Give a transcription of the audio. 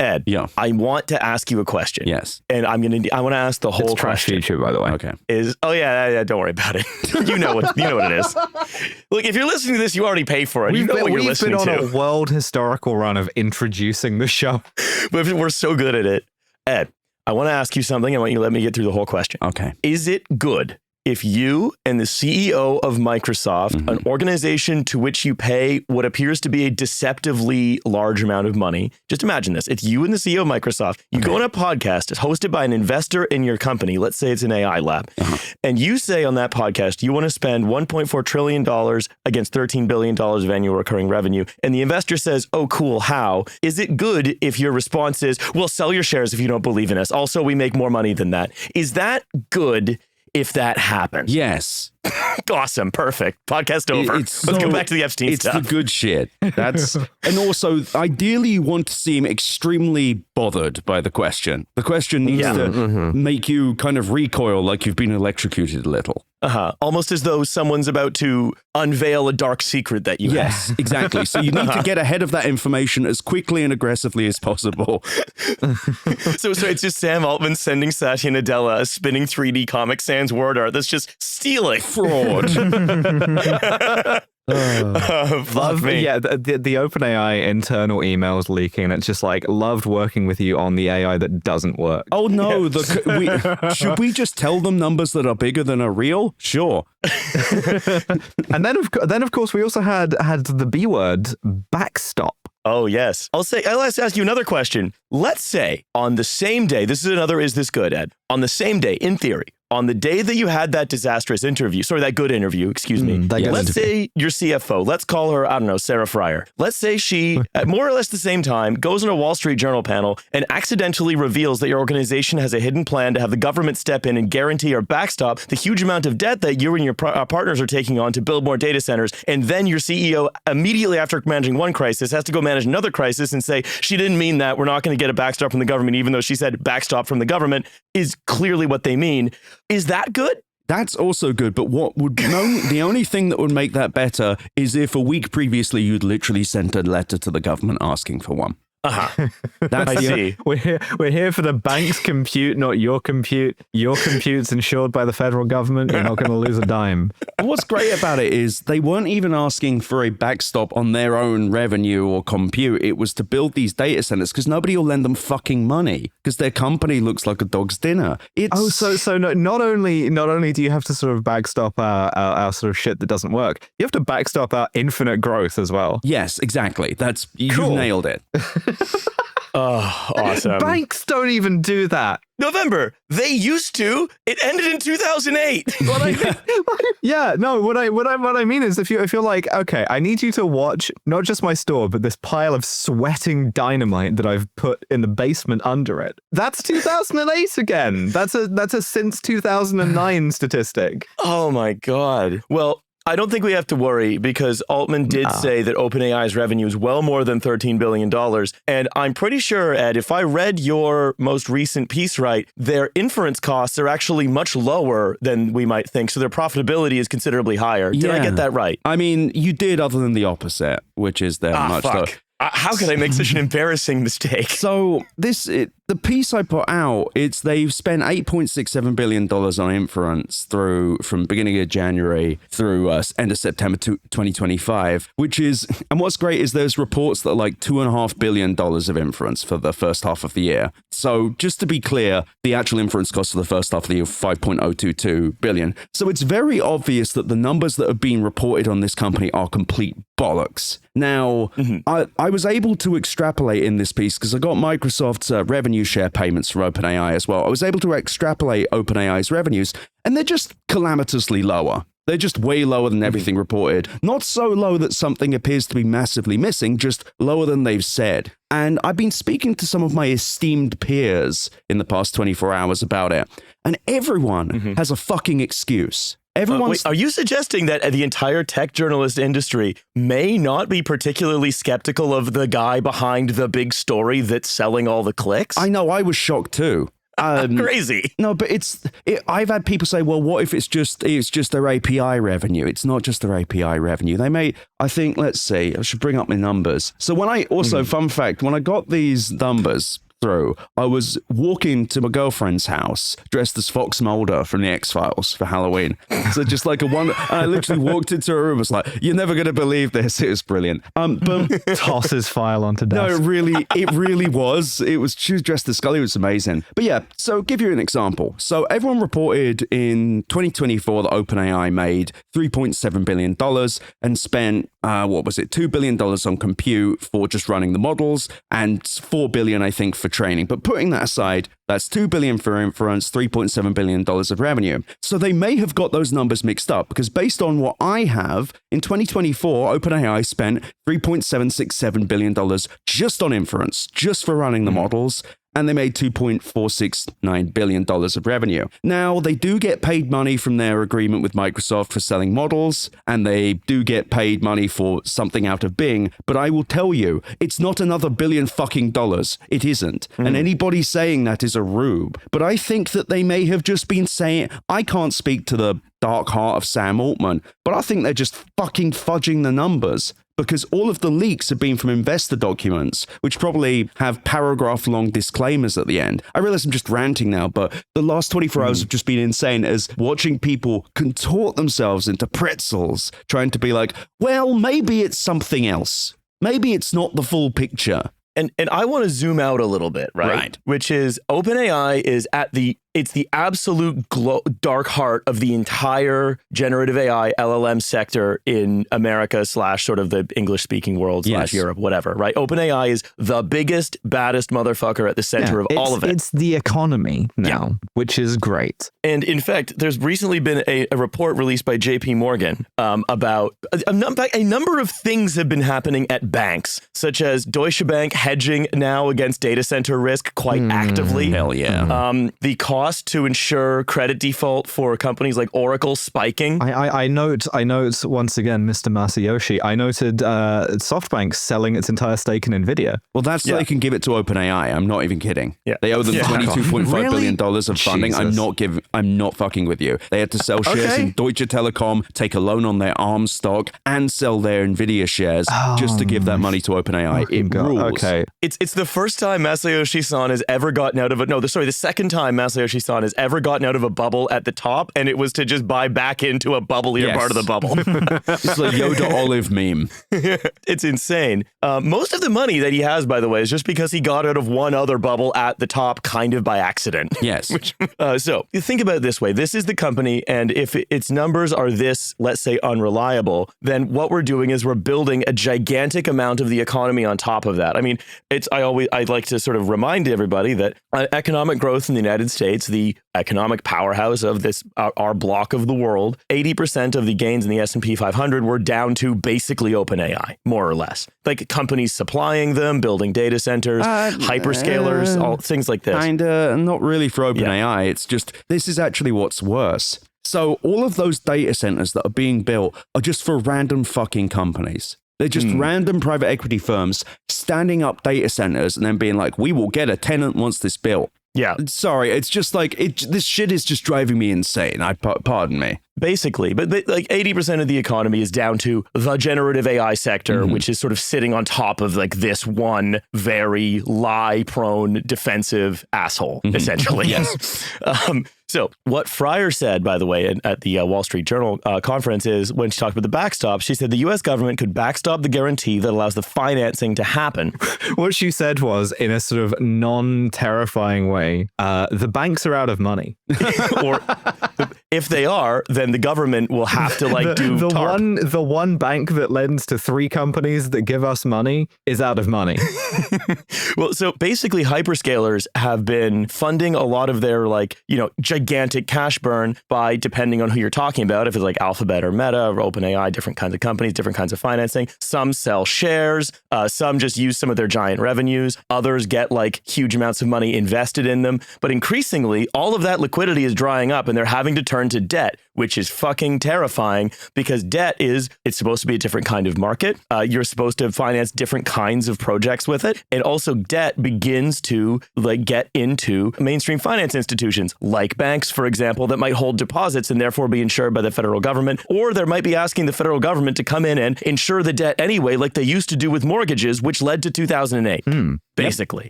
Ed, Yeah. I want to ask you a question. Yes. And I want to ask the whole It's trash question. future, by the way. Okay. Yeah, don't worry about it. you know what it is. Look, if you're listening to this, you already pay for it. You know what you're listening to. We've been on a world historical run of introducing the show. But we're so good at it. Ed, I want to ask you something. I want you to let me get through the whole question. Okay. Is it good if you and the CEO of Microsoft, an organization to which you pay what appears to be a deceptively large amount of money, just imagine this. It's you and the CEO of Microsoft. You go on a podcast. It's hosted by an investor in your company. Let's say it's an AI lab. And you say on that podcast, you want to spend $1.4 trillion against $13 billion of annual recurring revenue. And the investor says, oh, cool. How? Is it good if your response is, well, sell your shares if you don't believe in us. Also, we make more money than that. Is that good if that happens? Yes. Awesome. Perfect. Podcast over. Let's go back to the Epstein stuff. It's the good shit. And also, ideally, you want to seem extremely bothered by the question. The question needs to make you kind of recoil like you've been electrocuted a little. Almost as though someone's about to unveil a dark secret that you have. Yes, exactly. So you need to get ahead of that information as quickly and aggressively as possible. So it's just Sam Altman sending Satya Nadella a spinning 3D Comic Sans word art that's just stealing. Fraud. Love me. Yeah, the OpenAI internal emails leaking, and it's just like, loved working with you on the AI that doesn't work. Oh no, should we just tell them numbers that are bigger than are real? Sure. And then of course we also had the B word, backstop. Oh, yes. Let's ask you another question. Let's say on the same day, this is another Is This Good, Ed? On the same day, in theory, on the day that you had that that good interview, excuse me. Let's say your CFO, let's call her, I don't know, Sarah Fryer. Let's say she, at more or less the same time, goes on a Wall Street Journal panel and accidentally reveals that your organization has a hidden plan to have the government step in and guarantee or backstop the huge amount of debt that you and your partners are taking on to build more data centers. And then your CEO, immediately after managing one crisis, has to go manage another crisis and say, she didn't mean that. We're not going to get a backstop from the government, even though she said backstop from the government is clearly what they mean. Is that good? That's also good, but the only thing that would make that better is if a week previously you'd literally sent a letter to the government asking for one. I see. We're here for the bank's compute, not your compute. Your compute's insured by the federal government. You're not going to lose a dime. What's great about it is they weren't even asking for a backstop on their own revenue or compute. It was to build these data centers because nobody will lend them fucking money because their company looks like a dog's dinner. Not only do you have to sort of backstop our sort of shit that doesn't work, you have to backstop our infinite growth as well. Yes, exactly. You nailed it. Oh, awesome. Banks don't even do that. November. They used to. It ended in 2008. What I mean is if you're like, okay, I need you to watch not just my store, but this pile of sweating dynamite that I've put in the basement under it. That's 2008 again. That's a since 2009 statistic. Oh my God. Well, I don't think we have to worry because Altman did say that OpenAI's revenue is well more than $13 billion. And I'm pretty sure, Ed, if I read your most recent piece right, their inference costs are actually much lower than we might think. So their profitability is considerably higher. Did I get that right? I mean, you did, other than the opposite, which is they're much lower. How could I make such an embarrassing mistake? So the piece I put out, they've spent $8.67 billion on inference from beginning of January through end of September 2025, and what's great is there's reports that are like $2.5 billion of inference for the first half of the year. So just to be clear, the actual inference cost for the first half of the year, $5.022 billion. So it's very obvious that the numbers that have been reported on this company are complete bollocks. Now, I was able to extrapolate in this piece because I got Microsoft's revenue share payments from OpenAI as well. I was able to extrapolate OpenAI's revenues, and they're just calamitously lower. They're just way lower than everything reported. Not so low that something appears to be massively missing, just lower than they've said. And I've been speaking to some of my esteemed peers in the past 24 hours about it, and everyone has a fucking excuse. Wait, are you suggesting that the entire tech journalist industry may not be particularly skeptical of the guy behind the big story that's selling all the clicks? I know, I was shocked too. Crazy. No, but I've had people say, well, what if it's just their API revenue? It's not just their API revenue. They may, I think, let's see, I should bring up my numbers. So fun fact, when I got these numbers through, I was walking to my girlfriend's house dressed as Fox Mulder from the X-Files for Halloween. So just like I literally walked into her room, was like, you're never going to believe this. It was brilliant. But toss his file onto desk. No, it really was. She was dressed as Scully. It was amazing. But yeah, so give you an example. So everyone reported in 2024 that OpenAI made $3.7 billion and spent, $2 billion on compute for just running the models and $4 billion, I think, for training. But putting that aside, that's $2 billion for inference, $3.7 billion of revenue. So they may have got those numbers mixed up because based on what I have, in 2024, OpenAI spent $3.767 billion just on inference, just for running the models. And they made $2.469 billion of revenue. Now, they do get paid money from their agreement with Microsoft for selling models, and they do get paid money for something out of Bing, but I will tell you, it's not another billion fucking dollars. It isn't. And anybody saying that is a rube. But I think that they may have just been saying, I can't speak to the dark heart of Sam Altman, but I think they're just fucking fudging the numbers. Because all of the leaks have been from investor documents, which probably have paragraph-long disclaimers at the end. I realize I'm just ranting now, but the last 24 hours have just been insane as watching people contort themselves into pretzels, trying to be like, well, maybe it's something else. Maybe it's not the full picture. And I want to zoom out a little bit, right? Which is OpenAI is it's the absolute dark heart of the entire generative AI LLM sector in America / sort of the English-speaking world / Europe, whatever, right? OpenAI is the biggest, baddest motherfucker at the center of all of it. It's the economy now, which is great. And in fact, there's recently been a report released by JP Morgan about a number of things have been happening at banks, such as Deutsche Bank hedging now against data center risk quite actively. Hell yeah. The cost to ensure credit default for companies like Oracle spiking. I note once again, Mr. Masayoshi, I noted SoftBank selling its entire stake in Nvidia. Well, that's so they can give it to OpenAI. I'm not even kidding. Yeah. They owe them $22.5 billion of funding. Jesus. I'm not fucking with you. They had to sell shares in Deutsche Telekom, take a loan on their ARM stock, and sell their Nvidia shares just to give that money to OpenAI. It rules. Okay. It's the first time Masayoshi-san has ever gotten out of the second time Masayoshi-san has ever gotten out of a bubble at the top, and it was to just buy back into a bubblier part of the bubble. It's like Yoda Olive meme. It's insane. Most of the money that he has, by the way, is just because he got out of one other bubble at the top kind of by accident. Yes. So you think about it this way. This is the company, and if its numbers are this, let's say, unreliable, then what we're doing is we're building a gigantic amount of the economy on top of that. I mean, I like to sort of remind everybody that economic growth in the United States, the economic powerhouse of this, our block of the world, 80% of the gains in the S&P 500 were down to basically OpenAI, more or less. Like companies supplying them, building data centers, hyperscalers, all things like this. Kinda, not really for OpenAI. Yeah. It's just, this is actually what's worse. So all of those data centers that are being built are just for random fucking companies. They're just random private equity firms standing up data centers and then being like, we will get a tenant once this built. Yeah. Sorry, it's just like, this shit is just driving me insane. Pardon me. Basically, but like 80% of the economy is down to the generative AI sector, which is sort of sitting on top of like this one very lie-prone defensive asshole, essentially. Yes. So what Fryer said, by the way, at the Wall Street Journal conference is when she talked about the backstop, she said the U.S. government could backstop the guarantee that allows the financing to happen. What she said was, in a sort of non-terrifying way, the banks are out of money. Or if they are, then the government will have to the one bank that lends to 3 companies that give us money is out of money. Well, so basically hyperscalers have been funding a lot of their gigantic cash burn by, depending on who you're talking about, if it's like Alphabet or Meta or OpenAI, different kinds of companies, different kinds of financing. Some sell shares, some just use some of their giant revenues. Others get like huge amounts of money invested in them. But increasingly, all of that liquidity is drying up and they're having to turn turn to debt, which is fucking terrifying because it's supposed to be a different kind of market. You're supposed to finance different kinds of projects with it. And also debt begins to get into mainstream finance institutions like banks, for example, that might hold deposits and therefore be insured by the federal government. Or they might be asking the federal government to come in and insure the debt anyway, like they used to do with mortgages, which led to 2008, basically.